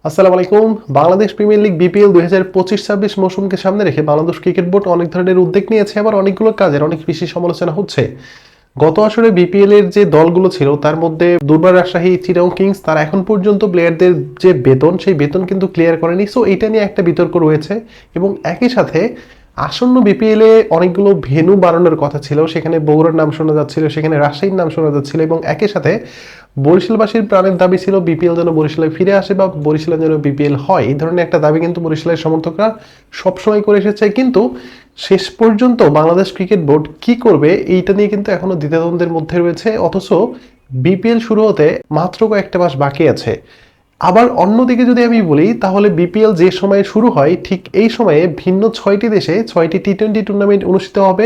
আসসালামু আলাইকুম। Bangladesh premier league BPL 2025-26 মৌসুমকে সামনে রেখে বাংলাদেশ ক্রিকেট বোর্ড অনেক ধরনের উদ্যোগ নিয়েছে, আবার অনেকগুলো কাজের অনেক বেশি সমালোচনা হচ্ছে। গত আসরে বিপিএল এর যে দলগুলো ছিল তার মধ্যে দুর্বার রাজশাহী, চিটাগং কিংস তারা এখন পর্যন্ত প্লেয়ারদের যে বেতন সেই বেতন কিন্তু ক্লিয়ার করেনি। সো এটা নিয়ে একটা বিতর্ক রয়েছে এবং একই সাথে আসন্ন বিপিএল এ অনেকগুলো ভেন্যু বাড়ানোর কথা ছিল, সেখানে বগুড়ার নাম শোনা যাচ্ছিল, সেখানে রাজশাহীর নাম শোনা যাচ্ছিল এবং একই সাথে বরিশালবাসীর প্রাণের দাবি ছিল বিপিএল যেন বরিশালে ফিরে আসে বা বরিশালে যেন বিপিএল হয়। এই ধরনের একটা দাবি কিন্তু বরিশালের সমর্থকরা সবসময় করে এসেছে, কিন্তু শেষ পর্যন্ত বাংলাদেশ ক্রিকেট বোর্ড কি করবে এইটা নিয়ে কিন্তু এখনো দ্বিধাদ্বন্দ্বের মধ্যে রয়েছে। অথচ বিপিএল শুরু হতে মাত্র কয়েকটা মাস বাকি আছে। আবার অন্যদিকে যদি আমি বলি, তাহলে বিপিএল যে সময়ে শুরু হয় ঠিক এই সময়ে ভিন্ন 6টি দেশে 6টি টি-20 টুর্নামেন্ট অনুষ্ঠিত হবে।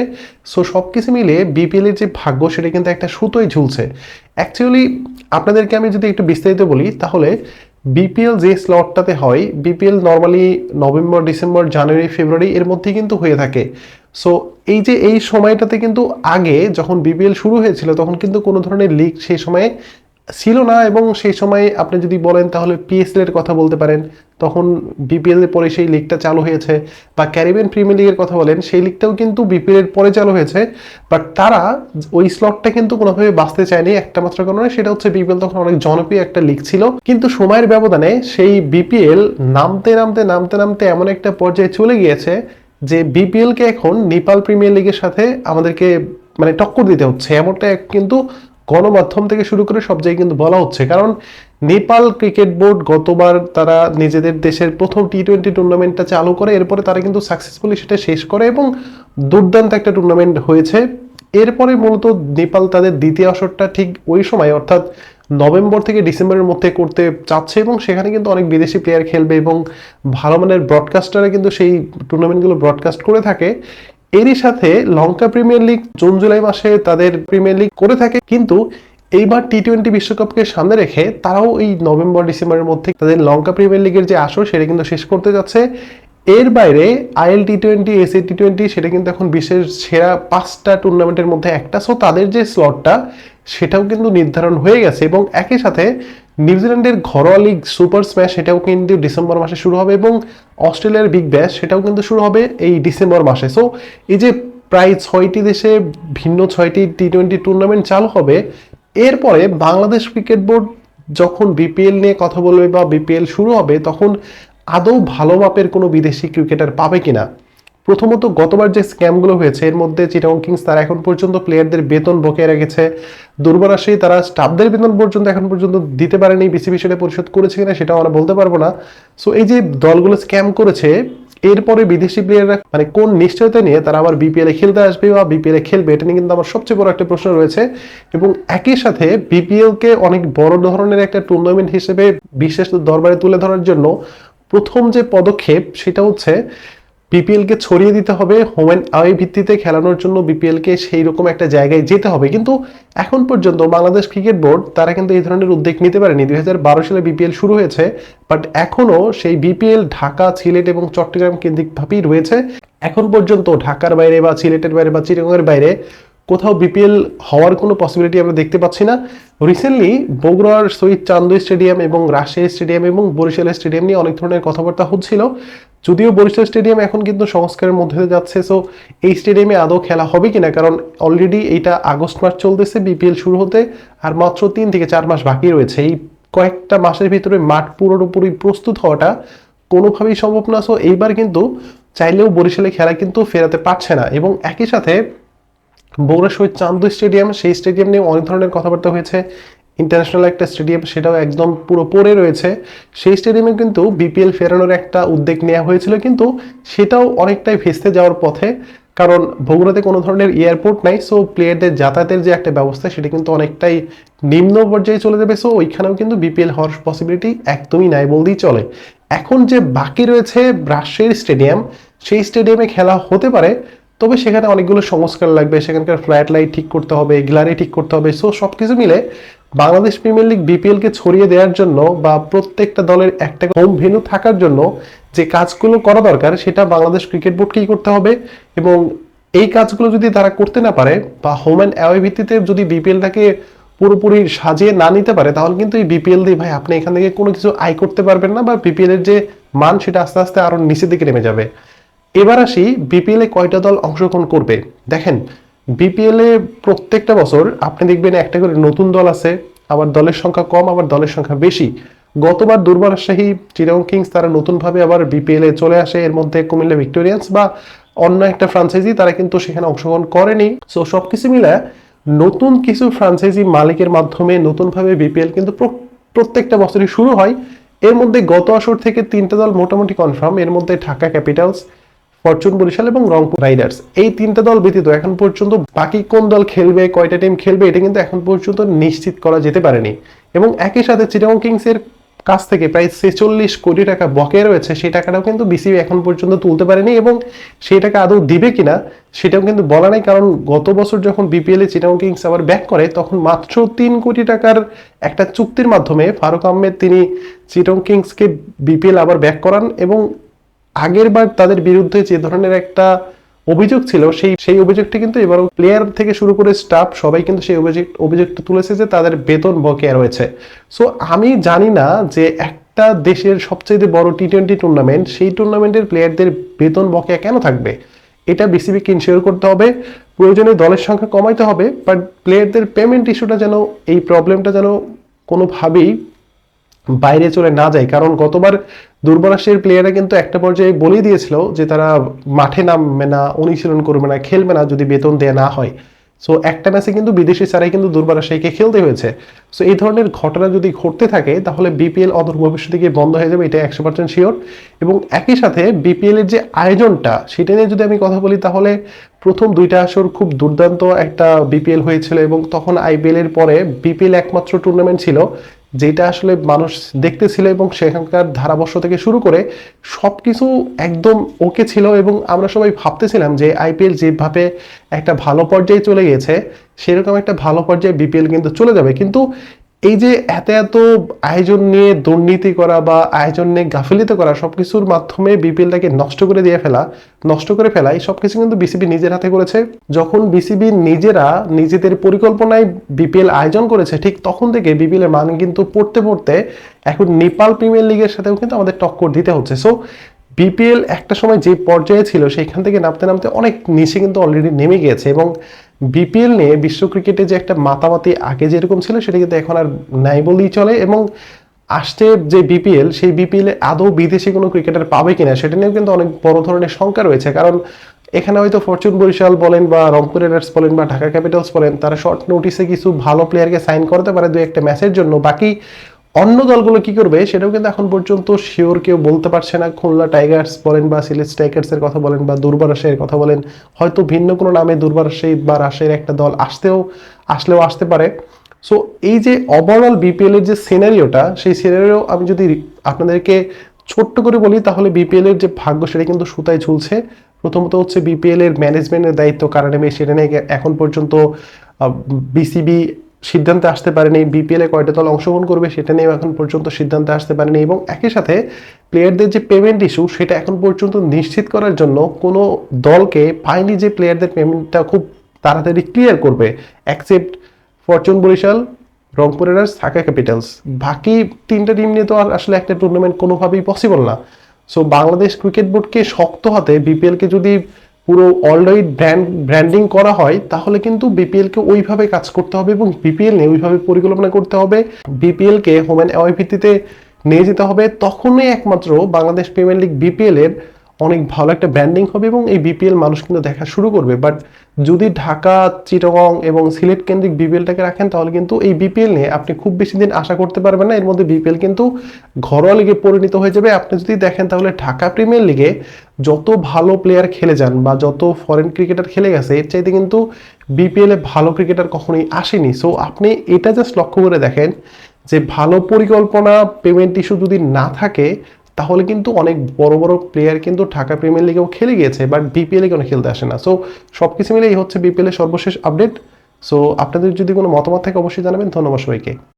সো সবকিছু মিলিয়ে বিপিএল এর যে ভাগ্য সেটা কিন্তু একটা সুতোয় ঝুলছে। অ্যাকচুয়ালি আপনাদেরকে আমি যদি একটু বিস্তারিত বলি, তাহলে বিপিএল যে স্লটটাতে হয়, বিপিএল নর্মালি নভেম্বর, ডিসেম্বর, জানুয়ারি, ফেব্রুয়ারি এর মধ্যেই কিন্তু হয়ে থাকে। সো এই যে এই সময়টাতে কিন্তু আগে যখন বিপিএল শুরু হয়েছিল তখন কিন্তু কোনো ধরনের লিগ সেই সময়ে ছিল না, এবং সেই সময় আপনি যদি বলেন তাহলে পিএসএল এর কথা বলতে পারেন, তখন বিপিএল এর পরে সেই লিগটা চালু হয়েছে। বা ক্যারিবিয়ান প্রিমিয়ার লিগের কথা বলেন, সেই লিগটাও কিন্তু বিপিএল এর পরে চালু হয়েছে। বাট তারা ওই স্লটটা কিন্তু কোনোভাবে বাঁচতে চায়নি একটা মাত্র কারণে, সেটা হচ্ছে বিপিএল তখন অনেক জনপ্রিয় একটা লিগ ছিল। কিন্তু সময়ের ব্যবধানে সেই বিপিএল নামতে নামতে নামতে নামতে এমন একটা পর্যায়ে চলে গিয়েছে যে বিপিএল কে এখন নেপাল প্রিমিয়ার লিগের সাথে আমাদেরকে মানে টক্কর দিতে হচ্ছে, এমনটা কিন্তু গণমাধ্যম থেকে শুরু করে সব জায়গায় কিন্তু বলা হচ্ছে। কারণ নেপাল ক্রিকেট বোর্ড গতবার তারা নিজেদের দেশের প্রথম টি-20 টুর্নামেন্টটা চালু করে, এরপরে তারা কিন্তু সাকসেসফুলি সেটা শেষ করে এবং দুর্দান্ত একটা টুর্নামেন্ট হয়েছে। এরপরে মূলত নেপাল তাদের দ্বিতীয় আসরটা ঠিক ওই সময় অর্থাৎ নভেম্বর থেকে ডিসেম্বরের মধ্যে করতে চাচ্ছে, এবং সেখানে কিন্তু অনেক বিদেশি প্লেয়ার খেলবে এবং ভালো মানের ব্রডকাস্টাররা কিন্তু সেই টুর্নামেন্টগুলো ব্রডকাস্ট করে থাকে। এরই সাথে লঙ্কা প্রিমিয়ার লিগ জুন জুলাই মাসে তাদের প্রিমিয়ার লিগ করে থাকে, কিন্তু এইবার টি-20 বিশ্বকাপকে সামনে রেখে তারাও এই নভেম্বর ডিসেম্বরের মধ্যে তাদের লঙ্কা প্রিমিয়ার লিগের যে আসর সেটা কিন্তু শেষ করতে যাচ্ছে। এর বাইরে আইএল টি-20, এসএ টি-20 সেটা কিন্তু এখন বিশ্বের সেরা 5টা টুর্নামেন্টের মধ্যে একটা। সো তাদের যে স্লটটা সেটাও কিন্তু নির্ধারণ হয়ে গেছে, এবং একই সাথে নিউজিল্যান্ডের ঘরোয়া লিগ সুপার স্ম্যাশ সেটাও কিন্তু ডিসেম্বর মাসে শুরু হবে, এবং অস্ট্রেলিয়ার বিগ ব্যাশ সেটাও কিন্তু শুরু হবে এই ডিসেম্বর মাসে। সো এই যে প্রায় 6টি দেশে ভিন্ন 6টি টি-20 টুর্নামেন্ট চালু হবে, এরপরে বাংলাদেশ ক্রিকেট বোর্ড যখন বিপিএল নিয়ে কথা বলবে বা বিপিএল শুরু হবে তখন আদৌ ভালো মাপের কোনো বিদেশি ক্রিকেটার পাবে কিনা। প্রথমত গতবার যে স্ক্যামগুলো হয়েছে এর মধ্যে চিটাগং কিংস তারা এখন পর্যন্ত প্লেয়ারদের বেতন বকেয়া রেখেছে, দুর্বার রাজশাহী তারা স্টাফদের বেতন পর্যন্ত এখন পর্যন্ত দিতে পারেনি, বিসিবি সেটা পরিশোধ করেছে কিনা সেটাও আমরা বলতে পারবো না। সো এই যে দলগুলো স্ক্যাম করেছে, এরপরে বিদেশি প্লেয়াররা মানে কোন নিশ্চয়তা নিয়ে তারা আবার বিপিএল এ খেলতে আসবে বা বিপিএল এ খেলবে, এটা নিয়ে কিন্তু আমার সবচেয়ে বড় একটা প্রশ্ন রয়েছে। এবং একই সাথে বিপিএল কে অনেক বড় ধরনের একটা টুর্নামেন্ট হিসেবে বিশেষ দরবারে তুলে ধরার জন্য প্রথম যে পদক্ষেপ সেটা হচ্ছে বিপিএল কে ছড়িয়ে দিতে হবে, হোম অ্যান্ড অ্যাওয়ে ভিত্তিতে খেলানোর জন্য বিপিএল কে সেই রকম একটা জায়গায় যেতে হবে। কিন্তু এখন পর্যন্ত বাংলাদেশ ক্রিকেট বোর্ড তারা কিন্তু এই ধরনের উদ্যোগ নিতে পারেনি। 2012 সালে বিপিএল শুরু হয়েছে, বাট এখনো সেই বিপিএল ঢাকা, সিলেট এবং চট্টগ্রাম কেন্দ্রিকভাবেই রয়েছে। এখন পর্যন্ত ঢাকার বাইরে বা সিলেটের বাইরে বা চিটাগংয়ের বাইরে কোথাও বিপিএল হওয়ার কোনো পসিবিলিটি আমরা দেখতে পাচ্ছি না। রিসেন্টলি বগুড়ার শহীদ চান্দু স্টেডিয়াম এবং রাজশাহী স্টেডিয়াম এবং বরিশাল স্টেডিয়াম নিয়ে অনেক ধরনের কথাবার্তা হচ্ছিল, যদিও বরিশাল স্টেডিয়াম এখন কিন্তু সংস্কারের মধ্যে দিয়ে যাচ্ছে। সো এই স্টেডিয়ামে আদৌ খেলা হবে কিনা, কারণ অলরেডি এইটা আগস্ট মাস চলতেছে বিপিএল শুরু হতে, আর মাত্র 3 থেকে 4 মাস বাকি রয়েছে। এই কয়েকটা মাসের ভিতরে মাঠ পুরোপুরি প্রস্তুত হওয়াটা কোনোভাবেই সম্ভব না। সো এইবার কিন্তু চাইলেও বরিশালে খেলা কিন্তু ফেরাতে পারছে না। এবং একই সাথে বগুড়া শহীদ চান্দু স্টেডিয়াম, সেই স্টেডিয়াম নিয়ে অনেক ধরনের কথাবার্তা হয়েছে। ইন্টারন্যাশনাল একটা স্টেডিয়াম, সেটাও একদম পুরো পড়ে রয়েছে। সেই স্টেডিয়ামে কিন্তু বিপিএল ফেরানোর একটা উদ্যোগ নেওয়া হয়েছিল, কিন্তু সেটাও অনেকটাই ভেস্তে যাওয়ার পথে, কারণ বগুড়াতে কোনো ধরনের এয়ারপোর্ট নাই। সো প্লেয়ারদের যাতায়াতের যে একটা ব্যবস্থা সেটা কিন্তু অনেকটাই নিম্ন পর্যায়ে চলে যাবে। সো ওইখানেও কিন্তু বিপিএল হওয়ার পসিবিলিটি একদমই নাই বলতেই চলে। এখন যে বাকি রয়েছে রাজশাহীর স্টেডিয়াম, সেই স্টেডিয়ামে খেলা হতে পারে, তবে সেখানে অনেকগুলো সংস্কার লাগবে, সেখানকার ফ্ল্যাট লাইট ঠিক করতে হবে, গ্যালারি ঠিক করতে হবে। সো সবকিছু মিলে বাংলাদেশ প্রিমিয়ার লিগ বিপিএল কে ছড়িয়ে দেওয়ার জন্য বা প্রত্যেকটা দলের একটা হোম ভেন্যু থাকার জন্য যে কাজগুলো করা দরকার সেটা বাংলাদেশ ক্রিকেট বোর্ডকেই করতে হবে। এবং এই কাজগুলো যদি তারা করতে না পারে বা হোম অ্যান্ড অ্যাওয়ে ভিত্তিতে যদি বিপিএলটাকে পুরোপুরি সাজিয়ে না নিতে পারে, তাহলে কিন্তু এই বিপিএল দিয়ে ভাই আপনি এখান থেকে কোনো কিছু আয় করতে পারবেন না, বা বিপিএল এর যে মান সেটা আস্তে আস্তে আরো নিচের দিকে নেমে যাবে। এবার আসি বিপিএল এ কয়টা দল অংশগ্রহণ করবে। দেখেন বিপিএল এ প্রত্যেকটা বছর আপনি দেখবেন একটা করে নতুন দল আছে, আবার দলের সংখ্যা কম, আবার দলের সংখ্যা বেশি। গতবার দুর্বার রাজশাহী, চিটাগং কিংস তারা নতুনভাবে আবার বিপিএল এ চলে আসে, এর মধ্যে কুমিল্লা ভিক্টোরিয়ান্স বা অন্য একটা ফ্রাঞ্চাইজি তারা কিন্তু সেখানে অংশগ্রহণ করেনি। সো সবকিছু মিলে নতুন কিছু ফ্রাঞ্চাইজি মালিকের মাধ্যমে নতুনভাবে বিপিএল কিন্তু প্রত্যেকটা বছরই শুরু হয়। এর মধ্যে গত আসর থেকে 3টা দল মোটামুটি কনফার্ম, এর মধ্যে ঢাকা ক্যাপিটালস, ফরচুন বরিশাল এবং রংপুর রাইডার্স। এই 3টা দল ব্যতীত এখন পর্যন্ত বাকি কোন দল খেলবে, কয়টা টিম খেলবে, এটা কিন্তু এখন পর্যন্ত নিশ্চিত করা যেতে পারেনি। এবং একই সাথে চিটাগং কিংসের কাছ থেকে প্রায় 46 কোটি টাকা বকেয়া রয়েছে, সেই টাকাটাও কিন্তু বিসিবি এখন পর্যন্ত তুলতে পারেনি, এবং সেই টাকা আদৌ দিবে কিনা সেটাও কিন্তু বলা নাই। কারণ গত বছর যখন বিপিএল এ চিটাগং কিংস আবার ব্যাক করে, তখন মাত্র 3 কোটি টাকার একটা চুক্তির মাধ্যমে ফারুক আহমেদ তিনি চিটাগং কিংসকে বিপিএল আবার ব্যাক করান। এবং আগের বার তাদের বিরুদ্ধে যে ধরনের একটা অভিযোগ ছিল, সেই অভিযোগটা কিন্তু এবারও প্লেয়ার থেকে শুরু করে স্টাফ সবাই কিন্তু সেই অভিযোগটা তুলেছে যে তাদের বেতন বকেয়া রয়েছে। সো আমি জানি না যে একটা দেশের সবচেয়ে বড় টি-20 টুর্নামেন্ট, সেই টুর্নামেন্টের প্লেয়ারদের বেতন বকেয়া কেন থাকবে। এটা বিসিবিকে ইনশিওর করতে হবে, প্রয়োজনে দলের সংখ্যা কমাইতে হবে, বাট প্লেয়ারদের পেমেন্ট ইস্যুটা যেন, এই প্রবলেমটা যেন কোনোভাবেই বাইরে চলে না যায়। কারণ গতবার দুর্বরাশের প্লেয়াররা কিন্তু একটা পর্যায়ে বলেই দিয়েছিল যে তারা মাঠে নামবে না, অনুশীলন করবে না, খেলবে না যদি বেতন দেয়া না হয়। সো একটা ম্যাচে কিন্তু বিদেশি ছাড়াই কিন্তু দুর্বরাশাহীকে খেলতে হয়েছে। সো এই ধরনের ঘটনা যদি ঘটতে থাকে তাহলে বিপিএল অদূর ভবিষ্যতে গিয়ে বন্ধ হয়ে যাবে, এটা 100% শিওর। এবং একই সাথে বিপিএল এর যে আয়োজনটা সেটা নিয়ে যদি আমি কথা বলি, তাহলে প্রথম 2টা আসর খুব দুর্দান্ত একটা বিপিএল হয়েছিল, এবং তখন আইপিএল এর পরে বিপিএল একমাত্র টুর্নামেন্ট ছিল যেটা আসলে মানুষ দেখতেছিল, এবং সেখানকার ধারাবর্ষ থেকে শুরু করে সবকিছু একদম ওকে ছিল। এবং আমরা সবাই ভাবতেছিলাম যে আইপিএল যেভাবে একটা ভালো পর্যায়ে চলে গেছে, সেরকম একটা ভালো পর্যায়ে বিপিএল কিন্তু চলে যাবে। কিন্তু এই যে এত এত আয়োজন নিয়ে দুর্নীতি করা বা আয়োজন নিয়ে গাফিলতি করা, সবকিছুর মাধ্যমে বিপিএলটাকে নষ্ট করে ফেলা, এই সবকিছু কিন্তু বিসিবি নিজের হাতে করেছে। যখন বিসিবি নিজেরা নিজেদের পরিকল্পনায় বিপিএল আয়োজন করেছে, ঠিক তখন থেকে বিপিএল এর মান কিন্তু পড়তে এখন নেপাল প্রিমিয়ার লিগের সাথেও কিন্তু আমাদের টক্কর দিতে হচ্ছে। সো বিপিএল একটা সময় যে পর্যায়ে ছিল সেখান থেকে নামতে অনেক নিচে কিন্তু অলরেডি নেমে গিয়েছে। এবং বিপিএল নিয়ে বিশ্ব ক্রিকেটে যে একটা মাতামাতি আগে যেরকম ছিল সেটা কিন্তু এখন আর নাই বলেই চলে। এবং আসছে যে বিপিএল, সেই বিপিএল এ আদৌ বিদেশি কোনো ক্রিকেটার পাবে কিনা সেটা নিয়েও কিন্তু অনেক বড় ধরনের শঙ্কা রয়েছে। কারণ এখানে হয়তো ফরচুন বরিশাল বলেন বা রংপুর রাইডার্স বলেন বা ঢাকা ক্যাপিটালস বলেন, তারা শর্ট নোটিসে কিছু ভালো প্লেয়ারকে সাইন করতে পারে 2-1টা ম্যাচের জন্য। বাকি অন্য দলগুলো কি করবে সেটাও কিন্তু এখন পর্যন্ত শিওর কেউ বলতে পারছে না। খুলনা টাইগার্স বলেন বা সিলেট স্ট্রাইকার্স এর কথা বলেন বা দুর্বার রাজশাহীর কথা বলেন, হয়তো ভিন্ন কোনো নামে দুর্বার রাজশাহী বা রাজশাহীর একটা দল আসলেও আসতে পারে। সো এই যে ওভারঅল বিপিএল এর যে সিনারিওটা, সেই সিনারিও আমি যদি আপনাদেরকে ছোট্ট করে বলি, তাহলে বিপিএল এর যে ভাগ্য সেটা কিন্তু সুতায় ঝুলছে। প্রথমত হচ্ছে বিপিএল এর ম্যানেজমেন্টের দায়িত্ব কারা নেবে সেটা নিয়ে এখন পর্যন্ত বিসিবি সিদ্ধান্তে আসতে পারেনি। বিপিএল এ কয়টা দল অংশগ্রহণ করবে সেটা নিয়েও এখন পর্যন্ত সিদ্ধান্তে আসতে পারেনি। এবং একই সাথে প্লেয়ারদের যে পেমেন্ট ইস্যু, সেটা এখন পর্যন্ত নিশ্চিত করার জন্য কোনো দলকে পায়নি যে প্লেয়ারদের পেমেন্টটা খুব তাড়াতাড়ি ক্লিয়ার করবে, except Fortune Barishal, Rangpur Riders, Dhaka Capitals. বাকি 3টা টিম নিয়ে তো আর আসলে একটা টুর্নামেন্ট কোনোভাবেই পসিবল না। সো বাংলাদেশ ক্রিকেট বোর্ডকে শক্ত হাতে বিপিএলকে যদি পুরো অলরাউন্ড ব্র্যান্ডিং করা হয়, তাহলে কিন্তু বিপিএলকে ওইভাবে কাজ করতে হবে এবং বিপিএল নিয়ে ওইভাবে পরিকল্পনা করতে হবে। বিপিএলকে হোম অ্যান্ড অ্যাওয়ে ভিত্তিতে নিয়ে যেতে হবে, তখনই একমাত্র বাংলাদেশ প্রিমিয়ার লিগ বিপিএল এর অনেক ভালো একটা ব্র্যান্ডিং হবে এবং এই বিপিএল মানুষ কিন্তু দেখা শুরু করবে। বাট যদি ঢাকা, চিটাগং এবং সিলেট কেন্দ্রিক বিপিএলটাকে রাখেন, তাহলে কিন্তু এই বিপিএল নিয়ে আপনি খুব বেশি দিন আশা করতে পারবেন না। এর মধ্যে বিপিএল কিন্তু ঘরোয়া লিগে পরিণত হয়ে যাবে। আপনি যদি দেখেন তাহলে ঢাকা প্রিমিয়ার লিগে যত ভালো প্লেয়ার খেলে যান বা যত ফরেন ক্রিকেটার খেলে গেছে, এর চাইতে কিন্তু বিপিএল এ ভালো ক্রিকেটার কখনোই আসেনি। সো আপনি এটা জাস্ট লক্ষ্য করে দেখেন যে ভালো পরিকল্পনা, পেমেন্ট ইস্যু যদি না থাকে, তাহলে কিন্তু অনেক বড় বড় প্লেয়ার কিন্তু ঢাকা প্রিমিয়ার লিগেও খেলে গিয়েছে, বাট বিপিএল এ কোনো খেলতে আসে না। সো সবকিছু মিলে এই হচ্ছে বিপিএল এর সর্বশেষ আপডেট। সো আপনাদের যদি কোনো মতামত থাকে অবশ্যই জানাবেন। ধন্যবাদ সবাইকে।